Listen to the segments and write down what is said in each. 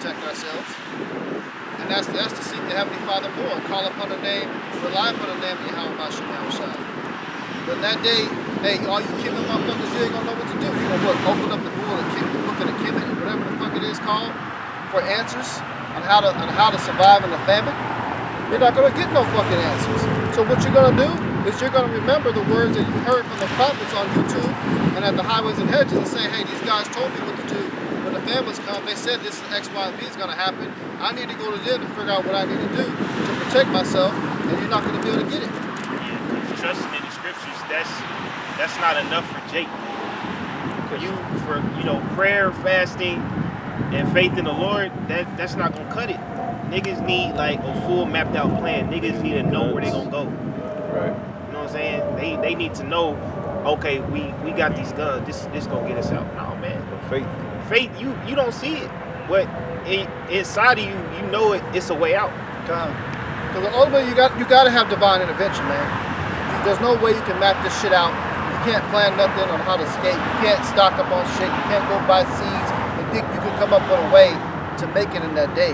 protect ourselves. And that's to seek the Heavenly Father more. Call upon the name, rely upon the name of YAHAWASHI. But that day, hey, all you Kemet motherfuckers, you ain't gonna know what to do. You gonna what, open up the book of the Kemet, whatever the fuck it is called, for answers on how to survive in the famine. You're not gonna get no fucking answers. So what you're gonna do is you're gonna remember the words that you heard from the prophets on YouTube and at the highways and hedges and say, hey, these guys told me what to do. When the famines come, they said this is X, Y, and Z is gonna happen. I need to go to them to figure out what I need to do to protect myself, and you're not gonna be able to get it. Yeah, because trusting in the scriptures, that's not enough for Jake. For prayer, fasting, and faith in the Lord, that's not gonna cut it. Niggas need like a full mapped out plan. Niggas need to know where they gonna go. Right. You know what I'm saying? They need to know, okay, we got these guns, this gonna get us out. No, man. Faith, you don't see it. But inside of you, you know it's a way out. Because ultimately you gotta have divine intervention, man. There's no way you can map this shit out. You can't plan nothing on how to escape. You can't stock up on shit. You can't go buy seeds and think you can come up with a way to make it in that day.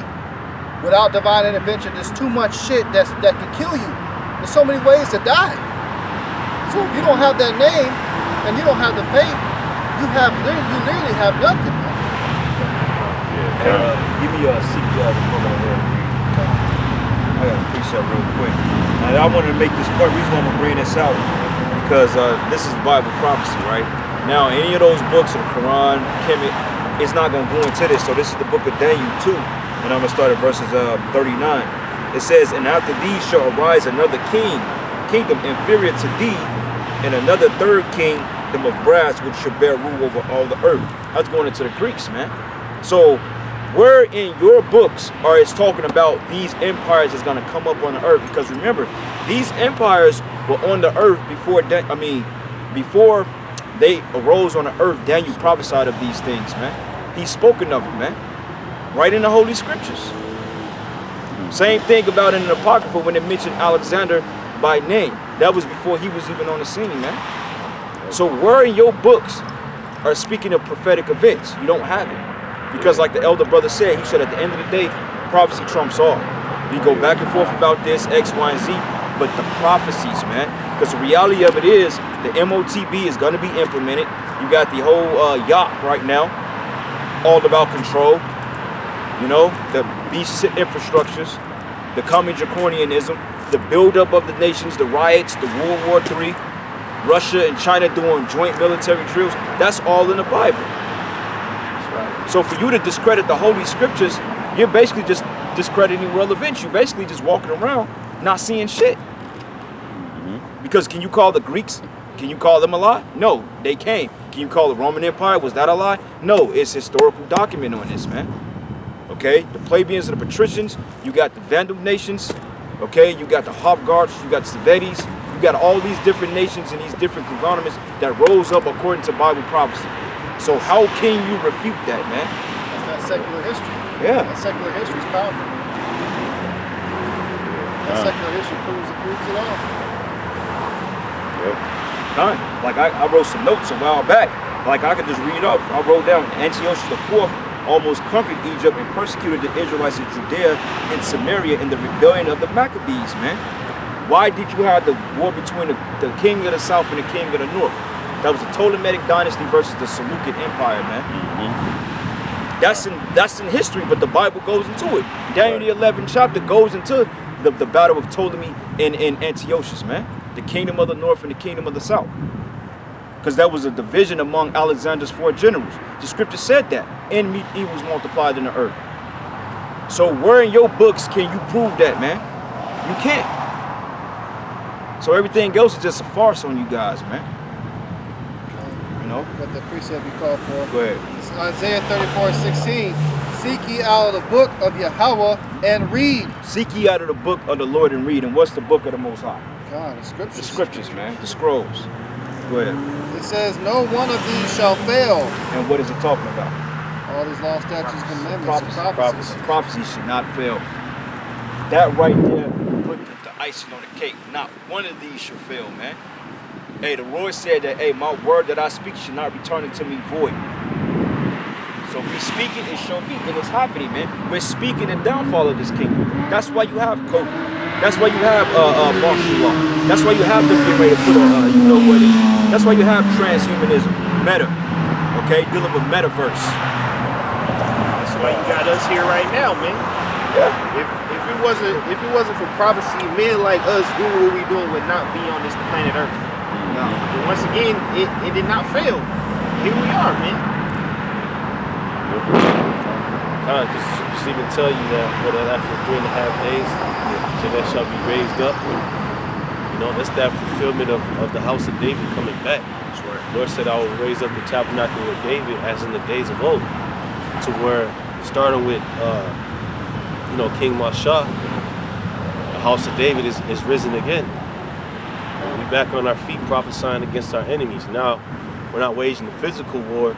Without divine intervention, there's too much shit that can kill you. There's so many ways to die. So if you don't have that name and you don't have the faith, you literally have nothing. Yeah. Give me a CPR over there. I got a precept real quick. Now, I wanted to make this part. Reason I'm gonna bring this out because this is Bible prophecy, right? Now, any of those books, the Quran, Kemet, it's not gonna go into this. So this is the book of Daniel 2. And I'm going to start at verses 39. It says, and after these shall arise another kingdom inferior to thee, and another third kingdom of brass, which shall bear rule over all the earth. That's going into the Greeks, man. So where in your books are it's talking about these empires that's going to come up on the earth? Because remember, these empires were on the earth before they arose on the earth. Daniel prophesied of these things, man. He's spoken of them, man. Right in the Holy Scriptures. Same thing about in the Apocrypha when it mentioned Alexander by name. That was before he was even on the scene, man. So where in your books are speaking of prophetic events? You don't have it. Because like the elder brother said, he said at the end of the day, prophecy trumps all. We go back and forth about this, X, Y, and Z, but the prophecies, man. Because the reality of it is, the MOTB is going to be implemented. You got the whole yacht right now, all about control. You know, the beast infrastructures, the coming draconianism, the buildup of the nations, the riots, the World War III, Russia and China doing joint military drills. That's all in the Bible. That's right. So for you to discredit the Holy Scriptures, you're basically just discrediting world events. You're basically just walking around not seeing shit. Because can you call the Greeks, can you call them a lie? No, they came. Can you call the Roman Empire, was that a lie? No, it's historical document on this, man. Okay, the plebeians and the patricians, you got the Vandal nations, okay, you got the Hofgards, you got the Svedis, you got all these different nations and these different conglomerates that rose up according to Bible prophecy. So how can you refute that, man? That's that secular history. Yeah. That secular history is powerful. That secular history proves it all. Yep. Like I wrote some notes a while back. Like I could just read up. I wrote down Antiochus IV almost conquered Egypt and persecuted the Israelites in Judea and Samaria in the rebellion of the Maccabees, man. Why did you have the war between the king of the south and the king of the north? That was the Ptolemaic dynasty versus the Seleucid Empire, man. That's in history, but the Bible goes into it. Daniel the 11th chapter goes into the battle of Ptolemy and Antiochus, man. The kingdom of the north and the kingdom of the south. Because that was a division among Alexander's 4 generals. The scripture said that. And evils multiplied in the earth. So where in your books can you prove that, man? You can't. So everything else is just a farce on you guys, man. You know? Got the precept you called for. Go ahead. It's Isaiah 34:16. Seek ye out of the book of Yahawah and read. Seek ye out of the book of the Lord and read. And what's the book of the Most High? God, the scriptures. The scriptures, man. The scrolls. Go ahead. It says, no one of these shall fail. And what is it talking about? All these law, statutes, commandments, and prophecies. Prophecy should not fail. That right there put the icing on the cake. Not one of these should fail, man. Hey, the Lord said that, hey, my word that I speak should not return unto me void. So we speak it, it shall be, and it's happening, man. We're speaking the downfall of this kingdom. That's why you have COVID. That's why you have martial law. That's why you have them getting ready to put a, you know what it is. That's why you have transhumanism, meta, okay, dealing with metaverse. That's why you got us here right now, man. Yeah. If it wasn't for prophecy, men like us doing what we doing would not be on this planet Earth. No. But once again, it did not fail. Here we are, man. God, just even tell you that after 3.5 days, so that shall be raised up. You know, that's that fulfillment of the house of David coming back. That's right. The Lord said, I will raise up the tabernacle of David as in the days of old. To where, starting with, you know, King Masha, the house of David is risen again. We back on our feet prophesying against our enemies. Now, we're not waging a physical war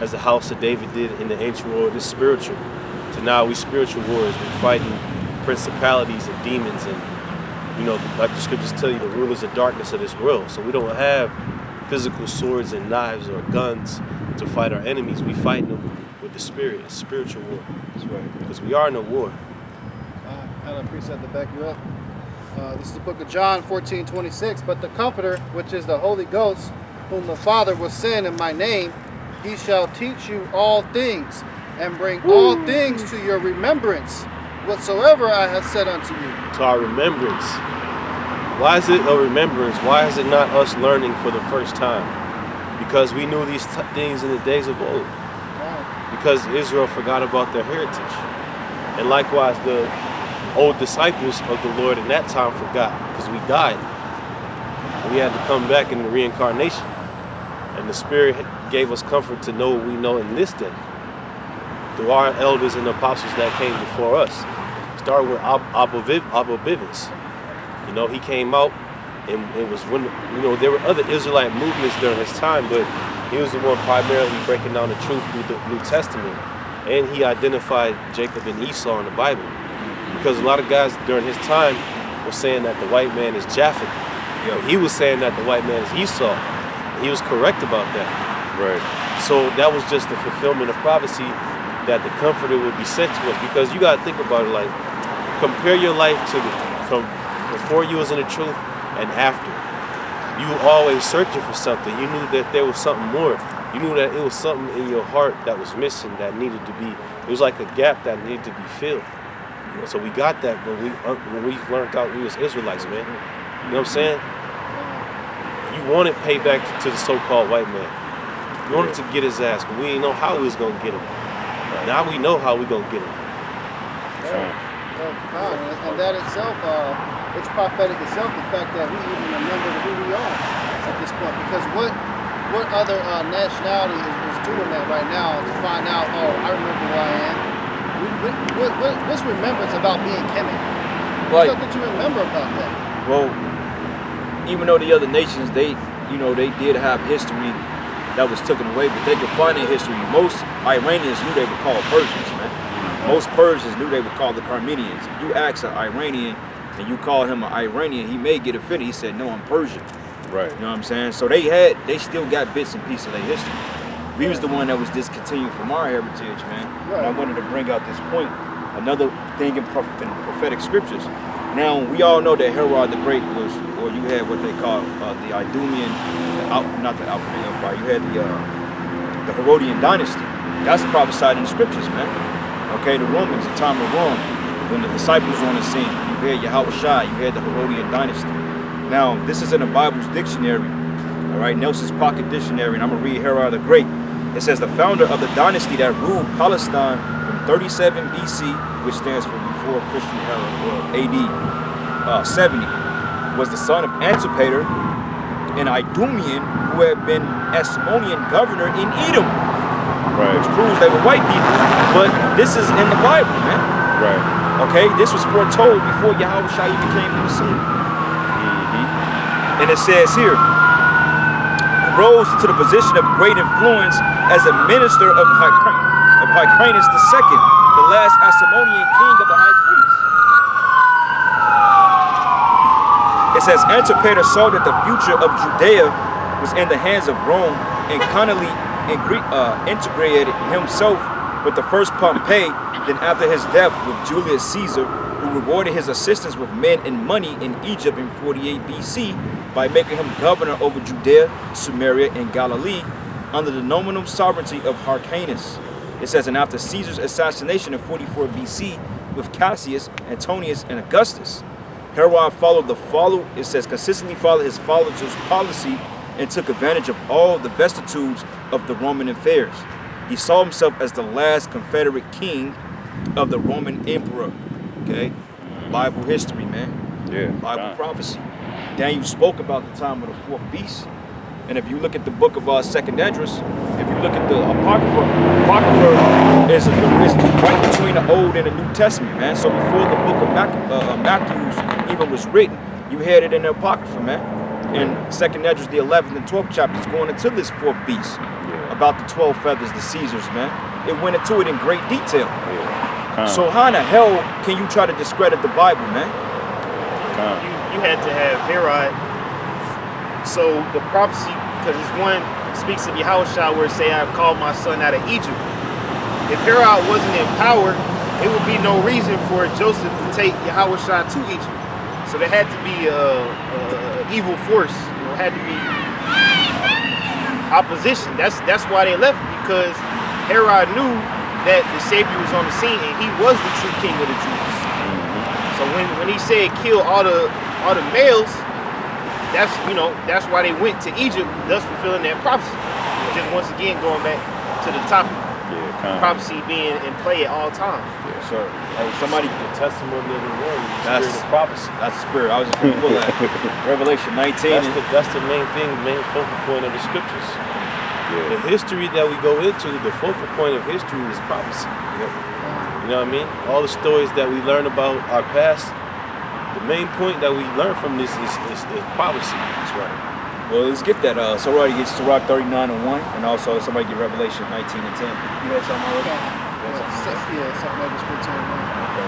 as the house of David did in the ancient world. It's spiritual. So now we spiritual warriors. We're fighting principalities and demons and, you know, like the scriptures tell you, the rulers of darkness of this world. So we don't have physical swords and knives or guns to fight our enemies. We fight them with the spirit, a spiritual war. That's right. Because we are in a war. I have a precept to back you up. This is the book of John 14:26. But the Comforter, which is the Holy Ghost, whom the Father will send in my name, he shall teach you all things, and bring all things to your remembrance, whatsoever I have said unto you. To our remembrance. Why is it a remembrance? Why is it not us learning for the first time? Because we knew these things in the days of old. Because Israel forgot about their heritage. And likewise, the old disciples of the Lord in that time forgot, because we died. We had to come back in the reincarnation. And the Spirit gave us comfort to know what we know in this day. Through our elders and apostles that came before us. Started with Abba Bivens. You know, he came out, and it was when, you know, there were other Israelite movements during his time, but he was the one primarily breaking down the truth through the New Testament. And he identified Jacob and Esau in the Bible. Because a lot of guys during his time were saying that the white man is Japheth. You know, he was saying that the white man is Esau. He was correct about that. Right. So that was just the fulfillment of prophecy that the Comforter would be sent to us. Because you got to think about it, like, compare your life to from before you was in the truth and after. You were always searching for something. You knew that there was something more. You knew that it was something in your heart that was missing, that needed to be, it was like a gap that needed to be filled. So we got that when we learned out we was Israelites, man. You know what I'm saying? You wanted payback to the so-called white man. You wanted to get his ass, but we didn't know how we was going to get him. Now we know how we going to get him. And that itself, it's prophetic itself, the fact that we even remember who we are at this point. Because what other nationality is doing that right now to find out, oh, I remember who I am? What's remembrance about being Kemet? What's something to remember about that? Well, even though the other nations, they did have history that was taken away, but they could find in history. Most Iranians knew they were called Persians, man. Most Persians knew they were called the Carmenians. If you ask an Iranian and you call him an Iranian, he may get offended. He said, no, I'm Persian. Right. You know what I'm saying? So they still got bits and pieces of their history. We was the one that was discontinued from our heritage, man. And I wanted to bring out this point. Another thing in prophetic scriptures. Now, we all know that Herod the Great was, or you had what they call the Idumean, not the Alchemic Empire, you had the Herodian dynasty. That's prophesied in the scriptures, man. Okay, the Romans, the time of Rome, when the disciples were on the scene, you had YAHAWASHI, you had the Herodian dynasty. Now, this is in the Bible's dictionary, all right, Nelson's Pocket Dictionary, and I'm going to read Herod the Great. It says, the founder of the dynasty that ruled Palestine from 37 BC, which stands for before Christian era, or AD 70, was the son of Antipater, an Idumean who had been Asmonean governor in Edom. Right. Which proves they were white people, but this is in the Bible, man. Right. Okay, this was foretold before YAHAWASHI even came to the scene. And it says here, rose to the position of great influence as a minister of Hyrcanus II, the last Asmonean king of the high priests. It says Antipater saw that the future of Judea was in the hands of Rome and cunningly integrated himself But the first Pompey, then after his death with Julius Caesar, who rewarded his assistants with men and money in Egypt in 48 BC by making him governor over Judea, Samaria, and Galilee under the nominal sovereignty of Hyrcanus. It says, and after Caesar's assassination in 44 BC with Cassius, Antonius, and Augustus, Herod consistently followed his followers' policy and took advantage of all the vicissitudes of the Roman affairs. He saw himself as the last Confederate king of the Roman emperor. Okay? Bible history, man. Yeah. Bible prophecy. Daniel spoke about the time of the fourth beast. And if you look at the book of 2nd Esdras, if you look at the Apocrypha is right between the Old and the New Testament, man. So before the book of Matthew even was written, you had it in the Apocrypha, man. And 2nd Esdras, the 11th and 12th chapters, going into this fourth beast, about the 12 feathers, the Caesars, man. It went into it in great detail. So how in the hell can you try to discredit the Bible, man? You had to have Herod. So the prophecy, because it's one speaks of Yahawashi where it say, I called my son out of Egypt. If Herod wasn't in power, it would be no reason for Joseph to take Yahawashi to Egypt. So there had to be a evil force. Had to be opposition. That's why they left, because Herod knew that the Savior was on the scene and he was the true king of the Jews. So when he said kill all the males, that's why they went to Egypt, thus fulfilling that prophecy. Just once again going back to the topic. Prophecy being in play at all times. Yes, sir. Hey, somebody, The testimony of the word, the That's- spirit of prophecy. that's the spirit. I was just going to pull that. Revelation 19. That's the main thing, main focal point of the scriptures. The history that we go into, the focal point of history is prophecy. You know what I mean? All the stories that we learn about our past, the main point that we learn from this is prophecy. That's right. Well, let's get that. Somebody gets Sirach 39:1, and also somebody get Revelation 19:10. You had something already? Yeah, something like this.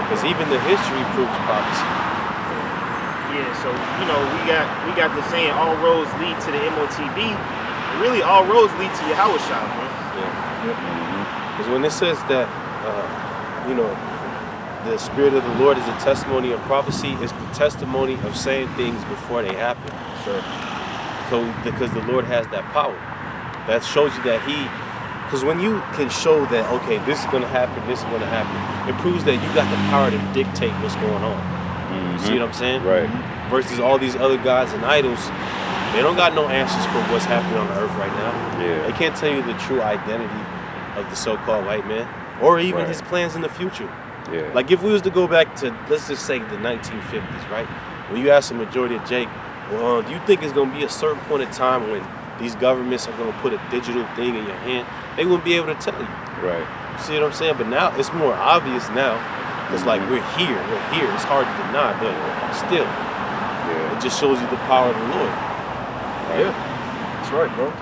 Because even the history proves prophecy. Yeah, so we got the saying all roads lead to the MOTB. Really, all roads lead to Yahawashi, man. Because when it says that, the Spirit of the Lord is a testimony of prophecy, it's the testimony of saying things before they happen. Sure. So, because the Lord has that power. That shows you that because when you can show that, okay, this is going to happen, this is going to happen, it proves that you got the power to dictate what's going on. You see what I'm saying? Right. Versus all these other gods and idols, they don't got no answers for what's happening on the earth right now. Yeah. They can't tell you the true identity of the so-called white man, or even his plans in the future. Yeah. Like if we was to go back to, let's just say the 1950s, right? When you ask the majority of Jake, well, do you think it's going to be a certain point in time when these governments are going to put a digital thing in your hand? They wouldn't be able to tell you. Right. You see what I'm saying? But now it's more obvious now. It's like we're here. It's hard to deny, but still, it just shows you the power of the Lord. Yeah. That's right, bro.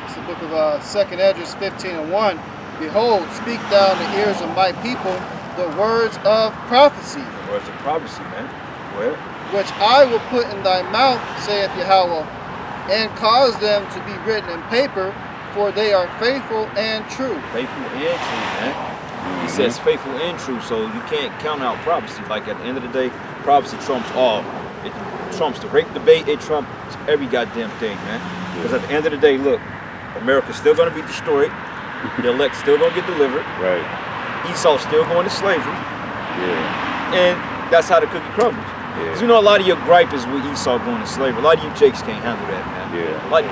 It's the book of 2nd Esdras 15:1. Behold, speak thou in the ears of my people the words of prophecy, The words of prophecy, man. Well, which I will put in thy mouth, saith Yahweh, and cause them to be written in paper, for they are faithful and true. faithful and true, man. He says faithful and true, so you can't count out prophecy. Like at the end of the day, prophecy trumps all. It trumps the rape debate, it trumps every goddamn thing, man. Because at the end of the day, look, America's still going to be destroyed. The elect still going to get delivered. Right. Esau's still going to slavery. Yeah. And that's how the cookie crumbles. Because you know a lot of your gripe is with Esau going to slavery. A lot of you jakes can't handle that, man. Yeah. Like,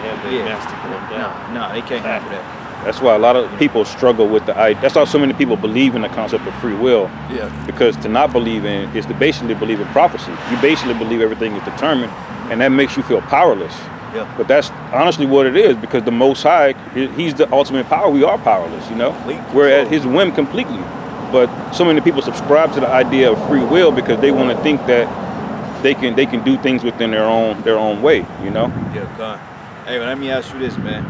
Nah, they can't handle that. That's why a lot of people struggle with the idea. That's why so many people believe in the concept of free will. Yeah. Because to not believe in is to basically believe in prophecy. You basically believe everything is determined, and that makes you feel powerless. Yeah. But that's honestly what it is, because the Most High, He's the ultimate power. We are powerless, you know. We're at His whim completely. But so many people subscribe to the idea of free will because they want to think that they can do things within their own way, you know. Yeah, God. Hey, let me ask you this, man.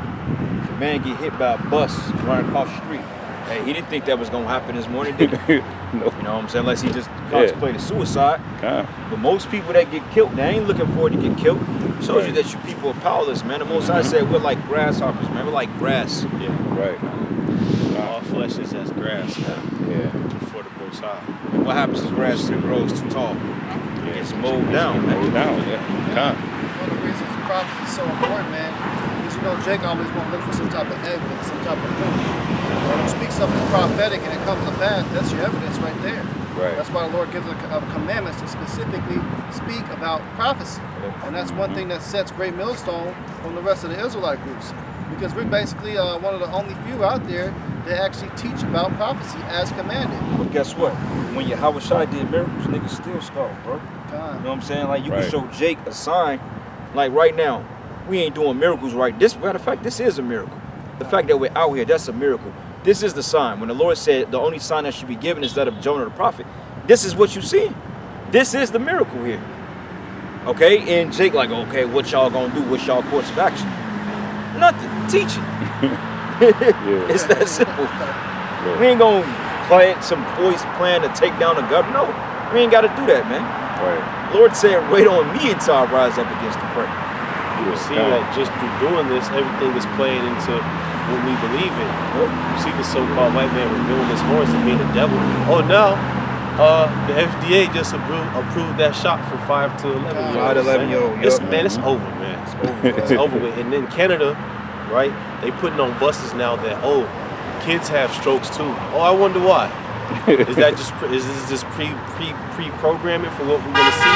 If a man get hit by a bus running across the street, hey, he didn't think that was gonna happen this morning, did he? No. You know what I'm saying? Unless he just contemplated suicide. God. But most people that get killed, they ain't looking forward to get killed. Shows you that you people are powerless, man. The Most High said we're like grasshoppers, man. We're like grass. Yeah. Right. flesh is as grass, man, Yeah. before the Most High. And what happens to grass if it grows too tall? It gets mowed down, man. Mowed down, yeah. Con. One of the reasons prophecy is so important, man, is Jake always want to look for some type of evidence, some type of proof. When you speak something prophetic and it comes to pass, that's your evidence right there. Right. That's why the Lord gives us commandments to specifically speak about prophecy. And that's one thing that sets Great Millstone from the rest of the Israelite groups. Because we're basically one of the only few out there that actually teach about prophecy as commanded. But guess what? When YAHAWASHI did miracles, niggas still scoffed, bro. You know what I'm saying? Like, you can show Jake a sign. Like, right now, we ain't doing miracles right. This, matter of fact, this is a miracle. The fact that we're out here, that's a miracle. This is the sign. When the Lord said the only sign that should be given is that of Jonah the prophet, this is what you see. This is the miracle here. Okay? And Jake like, okay, what y'all gonna do? What's y'all course of action? Nothing. Teaching. It's that simple. Yeah. We ain't gonna plant some voice plan to take down the government. No, we ain't gotta do that, man. Right. Lord said, wait on me until I rise up against the prey. You see that just through doing this, everything is playing into what we believe in. You see the so-called white man revealing his horns and being the devil. Oh, now the FDA just approved that shot for 5 to 11. 5 to 11-year-old. Man, it's over, man. It's over. It's over with. And then Canada, right? They putting on buses now that kids have strokes too. Oh, I wonder why. Is this just pre-programming for what we're gonna see?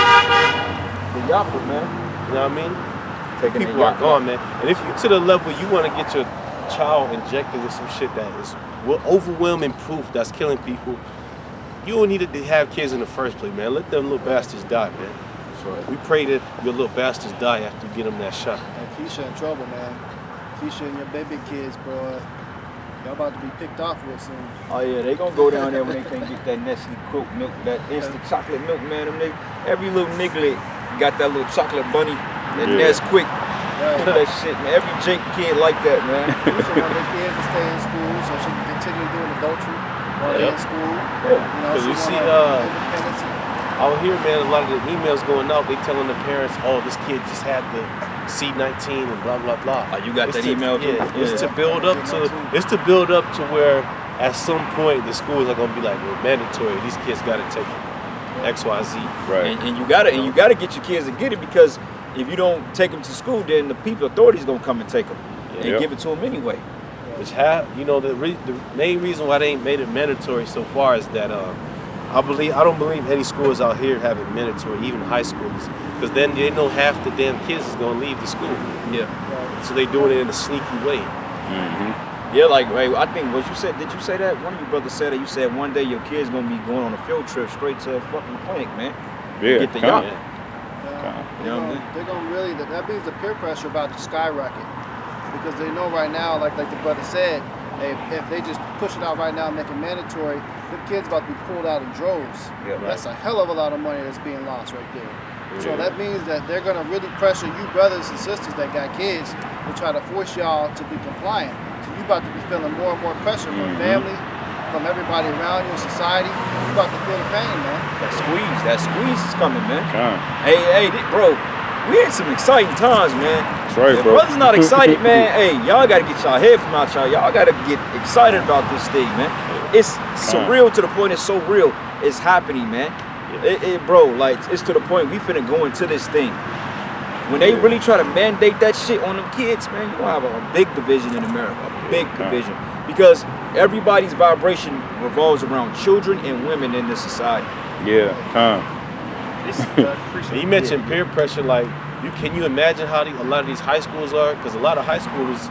The yapper, man. You know what I mean? Taking People are gone, man. And if you to the level you want to get your child injected with some shit that is overwhelming proof that's killing people, you don't need to have kids in the first place, man. Let them little bastards die, man. That's right. We pray that your little bastards die after you get them that shot. And Keisha in trouble, man. Keisha and your baby kids, bro. Y'all about to be picked off real soon. Oh yeah, they gonna go down there when they can't get that Nestle Coke milk, that instant chocolate milk, man. Every little nigga got that little chocolate bunny, that Nesquik. That shit, man. Every Jake kid like that, man. Keisha want their kids to stay in school so she can continue doing adultery while they're in school. Because you see, out here, man, a lot of the emails going out, they telling the parents, oh, this kid just had the C-19 and blah blah blah. Oh, you got that email too? Yeah, it's to build up to where at some point the schools are gonna be like, well, mandatory. These kids gotta take XYZ. Right. And you gotta get your kids to get it, because if you don't take them to school, then the authorities gonna come and take them and give it to them anyway. Which the main reason why they ain't made it mandatory so far is that I don't believe any schools out here have it mandatory, even high schools, because then they know half the damn kids is gonna leave the school. Yeah. So they doing it in a sneaky way. Mm-hmm. Yeah, like, hey, I think what you said. Did you say that? One of your brothers said that. You said one day your kid's gonna be going on a field trip straight to a fucking clinic, man. Yeah. Get the yacht. You know, they're gonna really, that means the peer pressure about to skyrocket, because they know right now, like the brother said, if they just push it out right now and make it mandatory, the kids about to be pulled out in droves. Yeah, that's a hell of a lot of money that's being lost right there. So that means that they're gonna really pressure you brothers and sisters that got kids to try to force y'all to be compliant. So you about to be feeling more and more pressure from family, from everybody around you in society. You about to feel the pain, man. That squeeze is coming, man. Hey, bro, we in some exciting times, man. That's right, if bro. brothers not excited, man, hey, y'all gotta get y'all head from out y'all. Y'all gotta get excited about this thing, man. It's surreal to the point it's so real. It's happening, man. Bro, like, it's to the point we finna go into this thing. When they really try to mandate that shit on them kids, man, you gonna have a big division in America, a big division. Because everybody's vibration revolves around children and women in this society. Yeah, You mentioned peer pressure, like, can you imagine how a lot of these high schools are? Because a lot of high schoolers,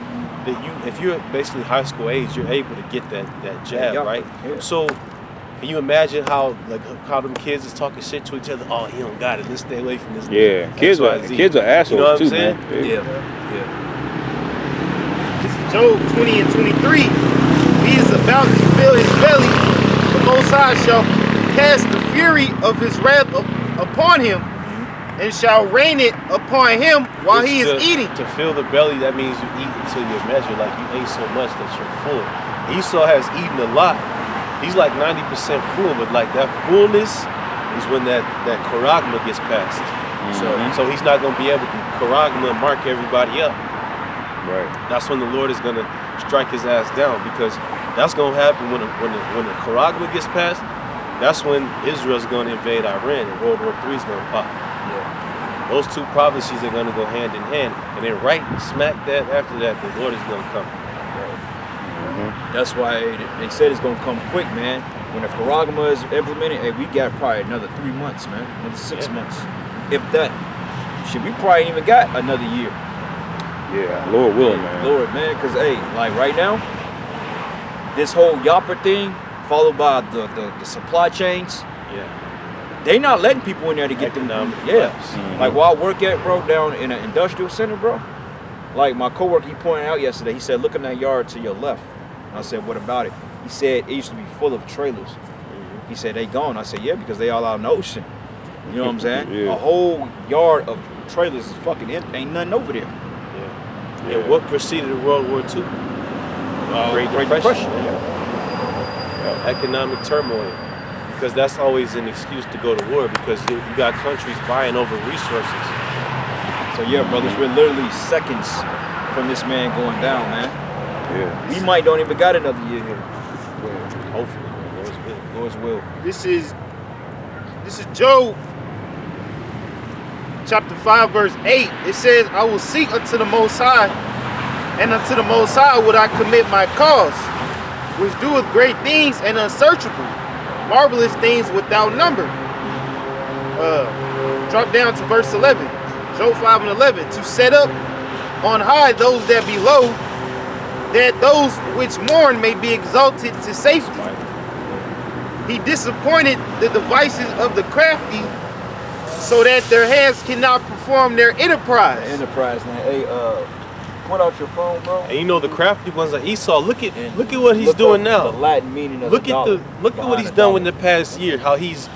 if you're basically high school age, you're able to get that jab, right? Yeah. So can you imagine how them kids is talking shit to each other? Oh, he don't got it. Let's stay away from this. Yeah, kids are assholes, you know what too, I'm saying? Man. Yeah. This is Job 20 and 23. He is about to fill his belly. The Most High shall cast the fury of his wrath upon him, and shall rain it upon him while he is eating. To fill the belly, that means you eat until you measure, like you ate so much that you're full. Esau has eaten a lot. He's like 90% full, but like that fullness is when that charagma gets passed. So he's not going to be able to charagma mark everybody up. Right. That's when the Lord is going to strike his ass down, because That's gonna happen when the Charagma gets passed. That's when Israel's gonna invade Iran and World War III is gonna pop. Yeah. Those two prophecies are gonna go hand in hand, and then right smack that after that, the Lord is gonna come. That's why they said it's gonna come quick, man. When the Charagma is implemented, hey, we got probably another 3 months, man. Another 6 months, if that. Shit, we probably ain't even got another year. Yeah, Lord will, man. Lord, man, because hey, like right now, this whole Yapper thing, followed by the supply chains, they not letting people in there to get them. Yeah, like where I work at, bro, down in an industrial center, bro. Like my coworker, he pointed out yesterday. He said, "Look in that yard to your left." And I said, "What about it?" He said, "It used to be full of trailers." He said, "They gone." I said, "Yeah, because they all out in the ocean." You know what I'm saying? Yeah. A whole yard of trailers is fucking empty. Ain't nothing over there. Yeah. And what preceded World War II? Great Depression. Economic turmoil. Because that's always an excuse to go to war, because you got countries vying over resources. So yeah, brothers, we're literally seconds from this man going down, man. Yeah. We might don't even got another year here. Hopefully, man. Lord's will. Lord's will. This is Job chapter 5 verse 8. It says, I will seek unto the Most High, and unto the Most High would I commit my cause, which doeth great things and unsearchable, marvelous things without number. Drop down to verse 11. Job 5 and 11. To set up on high those that be low, that those which mourn may be exalted to safety. He disappointed the devices of the crafty, so that their hands cannot perform their enterprise. Enterprise, man. Hey, point out your phone, bro. And you know the crafty ones like Esau. Look at what he's doing now. The Latin meaning of Look the at dollar. look at what he's done in the past year. How he's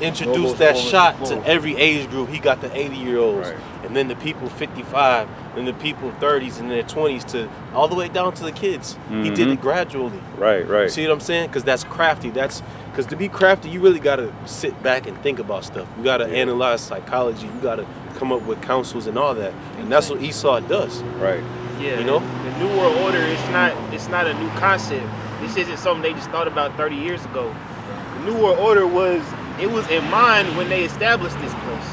introduced that shot to every age group. He got the 80-year-olds, and then the people 55, and the people 30s and their 20s, to all the way down to the kids. He did it gradually. Right. See what I'm saying? Because that's crafty. That's because to be crafty, you really gotta sit back and think about stuff. You gotta analyze psychology. You gotta come up with counsels and all that. And that's what Esau does. Right. Yeah, you know, the New World Order it's not a new concept. This isn't something they just thought about 30 years ago. The New World Order was in mind when they established this place.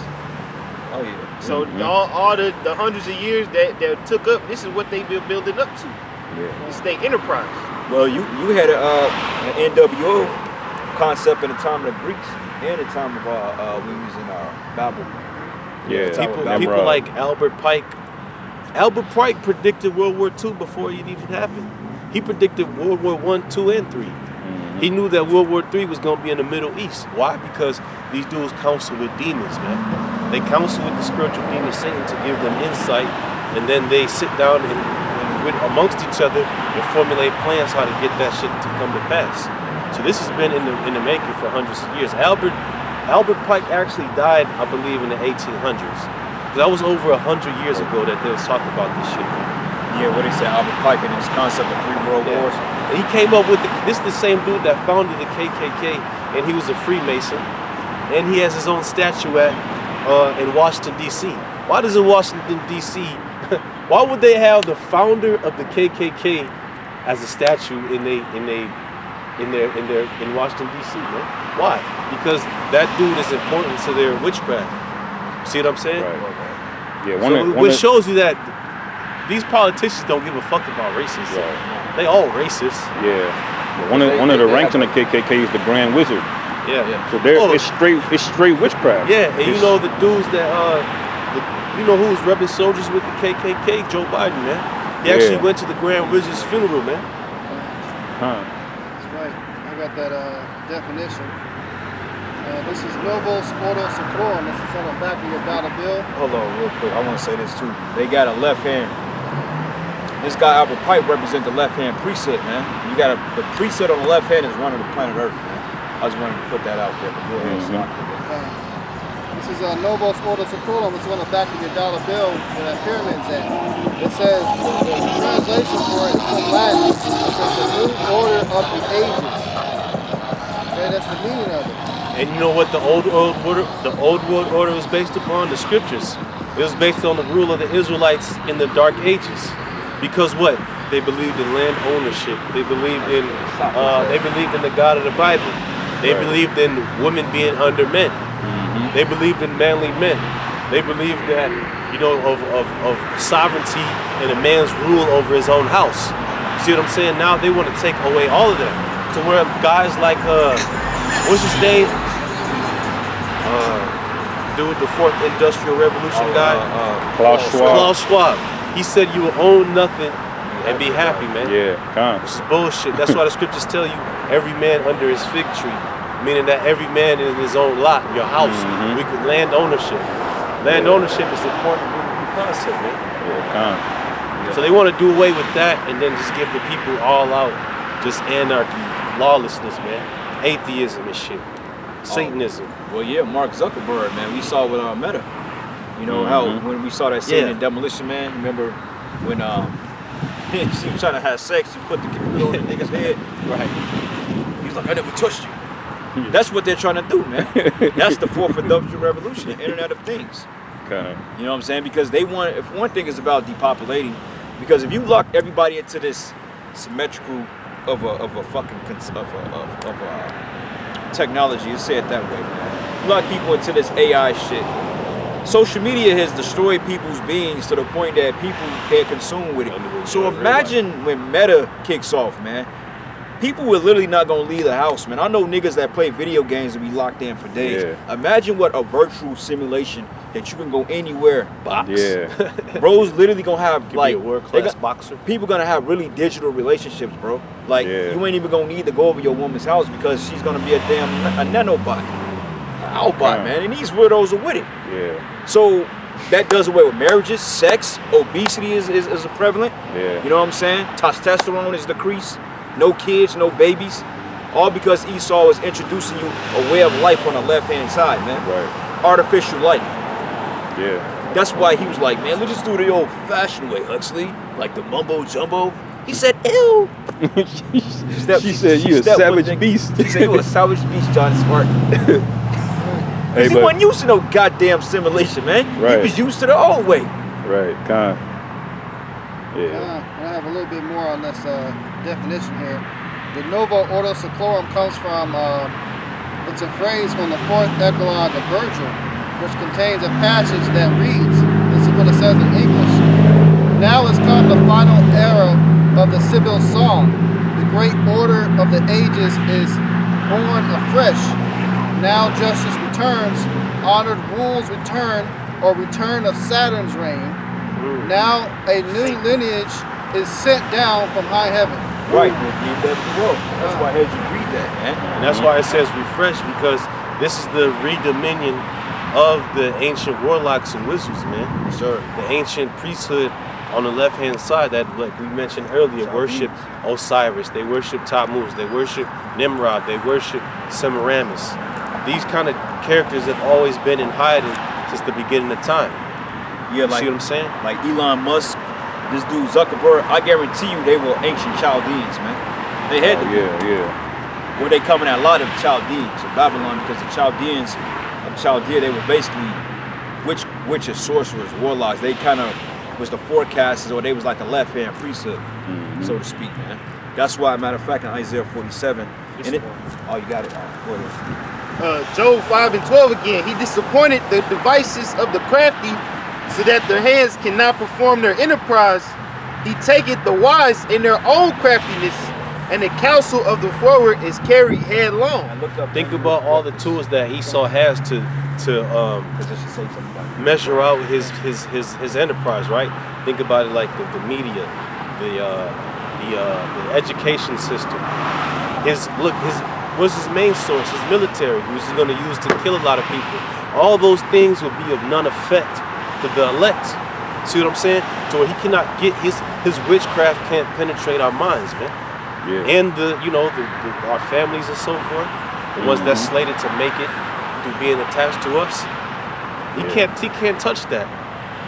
Oh yeah. So all the hundreds of years that took up, this is what they've been building up to. Yeah. It's their enterprise. Well, you had an NWO concept in the time of the Greeks and the time of when we was in Babel. Yeah. People like Albert Pike. Albert Pike predicted World War II before it even happened. He predicted World War I, II, and III. He knew that World War III was going to be in the Middle East. Why? Because these dudes counsel with demons, man. They counsel with the spiritual demon Satan to give them insight, and then they sit down and amongst each other and formulate plans how to get that shit to come to pass. So this has been in the making for hundreds of years. Albert Pike actually died, I believe, in the 1800s. That was over 100 years ago that they was talking about this shit. Yeah, what they said, Albert Pike and his concept of 3 world wars. And he came up with this the same dude that founded the KKK, and he was a Freemason, and he has his own statuette in Washington D.C. Why does in Washington D.C. why would they have the founder of the KKK as a statue in Washington D.C. man? Why? Because that dude is important to their witchcraft. See what I'm saying? Right. Yeah. Which shows you that these politicians don't give a fuck about racism. Right. They all racist. Yeah. One of the ranks in the KKK is the Grand Wizard. Yeah. So it's straight witchcraft. Yeah, and you know the dudes that you know who was rubbing soldiers with the KKK? Joe Biden, man. He actually went to the Grand Wizard's funeral, man. Huh. That's right. I got that definition. This is Novos Ordo Seclorum. This is on the back of your dollar bill. Hold on real quick. I want to say this too. They got a left hand. This guy Albert Pike represents the left hand priesthood, man. You got the priesthood on the left hand is running the planet Earth, man. I just wanted to put that out there. But go ahead, This is Novos Ordo Seclorum. It's on the back of your dollar bill where that pyramid's at. It says, the translation for it is from Latin. It says the new order of the ages. Okay, that's the meaning of it. And you know what the old world order was based upon? The scriptures. It was based on the rule of the Israelites in the Dark Ages. Because what? They believed in land ownership. They believed in the God of the Bible. They believed in women being under men. They believed in manly men. They believed that, you know, of sovereignty and a man's rule over his own house. See what I'm saying? Now they want to take away all of that. To where guys like, what's his name? Dude, the fourth industrial revolution guy. Klaus Schwab. He said you will own nothing and be happy, man. Yeah, calm. Which is bullshit. That's why the scriptures tell you every man under his fig tree. Meaning that every man is in his own lot, your house. We could land ownership. Land ownership is an important concept, man. Yeah, calm. So they want to do away with that and then just give the people all out just anarchy, lawlessness, man. Atheism and shit. Satanism. Well, yeah, Mark Zuckerberg, man. We saw with Meta. You know how when we saw that scene in Demolition Man, remember when she was trying to have sex, she put the computer on the nigga's head. Right. He's like, I never touched you. That's what they're trying to do, man. That's the fourth industrial revolution, the Internet of Things. Okay. You know what I'm saying? Because they want, if one thing is about depopulating, because if you lock everybody into this symmetrical of a fucking technology, let's say it that way, man. You lock people into this AI shit. Social media has destroyed people's beings to the point that people they're consumed with it. So imagine when Meta kicks off, man. People were literally not gonna leave the house, man. I know niggas that play video games and be locked in for days. Yeah. Imagine what a virtual simulation that you can go anywhere. Box. Yeah. Bro's literally gonna have Like like a world-class boxer. people gonna have really digital relationships, bro. Like you ain't even gonna need to go over your woman's house because she's gonna be a nanobot, Albot, man. And these weirdos are with it. Yeah. So that does away with marriages, sex, obesity is prevalent. Yeah. You know what I'm saying? Testosterone is decreased. No kids, no babies. All because Esau is introducing you a way of life on the left-hand side, man. Right. Artificial life. Yeah. That's why he was like, man, let's just do it the old-fashioned way, Huxley. Like the mumbo-jumbo. He said, ew. She said, you a savage beast. She said, you a savage beast, John Smart. Hey, he wasn't used to no goddamn simulation, man. Right. He was used to the old way. Right, kind. Yeah. I have a little bit more on this definition here. The Novo Ordo Seclorum comes from, it's a phrase from the fourth Decalogue of Virgil, which contains a passage that reads, this is what it says in English, now has come the final era of the Sibyl song. The great order of the ages is born afresh. Now justice returns, honored rules return, or return of Saturn's reign. Now a new lineage is sent down from high heaven. Right, that's why I had you read that, man. And that's why it says refresh, because this is the redominion of the ancient warlocks and wizards, man. Yes, sir. The ancient priesthood on the left-hand side that, like we mentioned earlier, worship Osiris. They worship Tammuz. They worship Nimrod. They worship Semiramis. These kind of characters have always been in hiding since the beginning of time. Yeah, like, see what I'm saying? Like Elon Musk, this dude Zuckerberg, I guarantee you they were ancient Chaldeans, man. They had to be. Yeah. Where they coming at a lot of Chaldeans of Babylon, because the Chaldeans of Chaldea, they were basically witches, sorcerers, warlocks. They kind of was the forecasters, or they was like the left-hand priesthood, so to speak, man. That's why, matter of fact, in Isaiah 47, and it, oh, you got it. Go ahead. Job 5 and 12 again. He disappointed the devices of the crafty, so that their hands cannot perform their enterprise. He taketh the wise in their own craftiness, and the counsel of the forward is carried headlong. Think about all the tools that Esau has to measure out his enterprise, right? Think about it like the media, the education system. What's his main source? His military, which he's going to use to kill a lot of people. All those things will be of none effect to the elect. See what I'm saying? So he cannot get his witchcraft can't penetrate our minds, man. Yeah. And our families and so forth, the ones that's slated to make it through being attached to us. He can't touch that,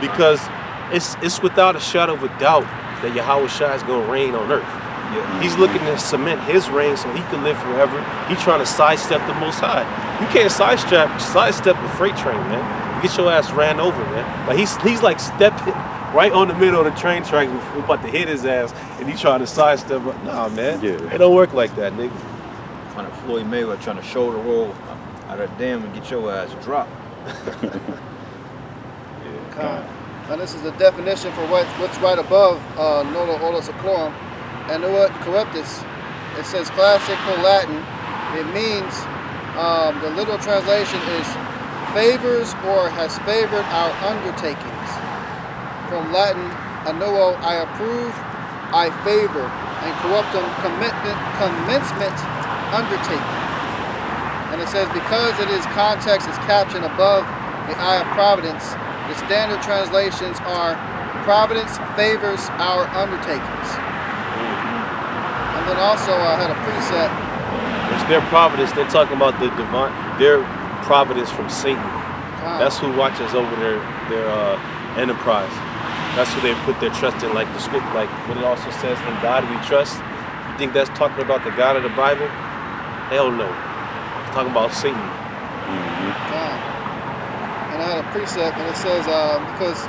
because it's without a shadow of a doubt that YAHAWASHI is going to reign on earth. Yeah. He's looking to cement his reign so he can live forever. He's trying to sidestep the Most High. You can't sidestep the freight train, man. You get your ass ran over, man. Like he's like stepping right on the middle of the train track. We're about to hit his ass, and he trying to sidestep. Nah, man. Yeah. It don't work like that, nigga. Kind of Floyd Mayweather trying to shoulder roll out of the dam and get your ass dropped. Now this is the definition for what's right above nolo ola secorum, and what corruptus. It says classical Latin. It means the literal translation is favors or has favored our undertakings. From Latin, annullo, I approve, I favor, and corruptum, commencement, undertaking. And it says because it is context is captioned above the eye of providence, the standard translations are providence favors our undertakings. And then also I had a precept. It's their providence. They're talking about the divine, their providence from Satan. That's who watches over their enterprise. That's who they put their trust in, like the script, like what it also says, in God we trust. You think that's talking about the God of the Bible? Hell no. It's talking about Satan. And I had a precept, and it says, because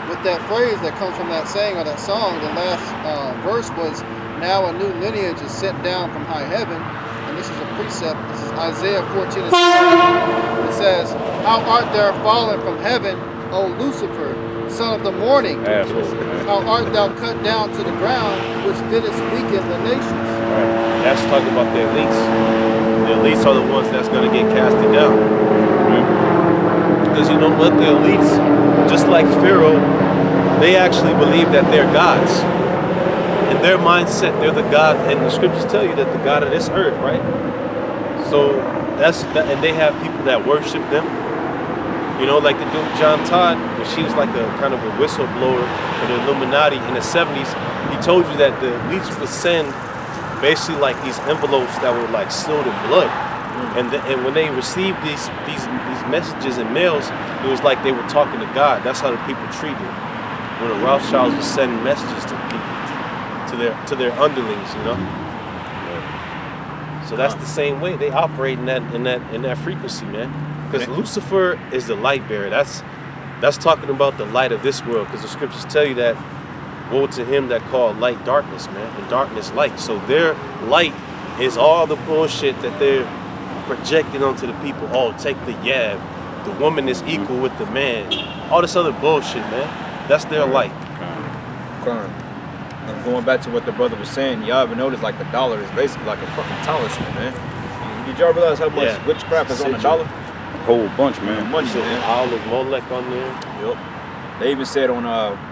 with that phrase that comes from that saying or that song, the last verse was, now a new lineage is sent down from high heaven. And this is a precept. This is Isaiah 14. It says, how art thou fallen from heaven, O Lucifer, son of the morning? Asshole, how art thou cut down to the ground, which didst weaken the nations? Right. That's talking about the elites. The elites are the ones that's going to get casted down. Because you know what? The elites, just like Pharaoh, they actually believe that they're gods. In their mindset, they're the God, and the scriptures tell you that the God of this earth, right? So that's that, and they have people that worship them. You know, like the dude John Todd, when she was like a kind of a whistleblower for the Illuminati in the 70s. He told you that the elites would send basically like these envelopes that were like sealed in blood, and when they received these messages and mails, it was like they were talking to God. That's how the people treated it. When the Rothschilds would send messages to people, to their underlings, you know. So that's the same way they operate in that frequency, man. Because Lucifer is the light bearer. That's talking about the light of this world. Because the scriptures tell you that woe to him that called light darkness, man, and darkness light. So their light is all the bullshit that they're projecting onto the people. Oh, take the yab. The woman is equal with the man. All this other bullshit, man. That's their light. And going back to what the brother was saying, y'all ever notice like the dollar is basically like a fucking talisman, man? Did y'all realize how much witchcraft is on the dollar? Whole bunch, man. Money, man. Owl of Molech on there. Yep. They even said on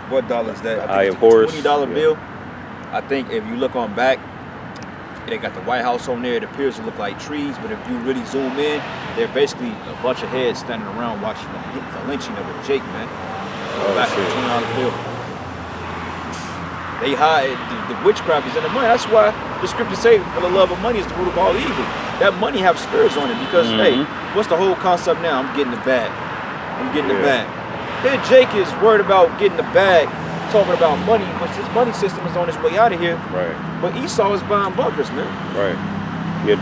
what dollar is that? Eye of Horus. $20 bill. I think if you look on back, they got the White House on there. It appears to look like trees, but if you really zoom in, they're basically a bunch of heads standing around watching the lynching of a Jake, man. Back of the $20 bill. They hide the witchcraft is in the money. That's why the scriptures say, for the love of money is the root of all evil. That money have spirits on it because, hey, what's the whole concept now? I'm getting the bag. I'm getting the bag. Here Jake is worried about getting the bag, talking about money, but his money system is on its way out of here. Right. But Esau is buying bunkers, man. Right. The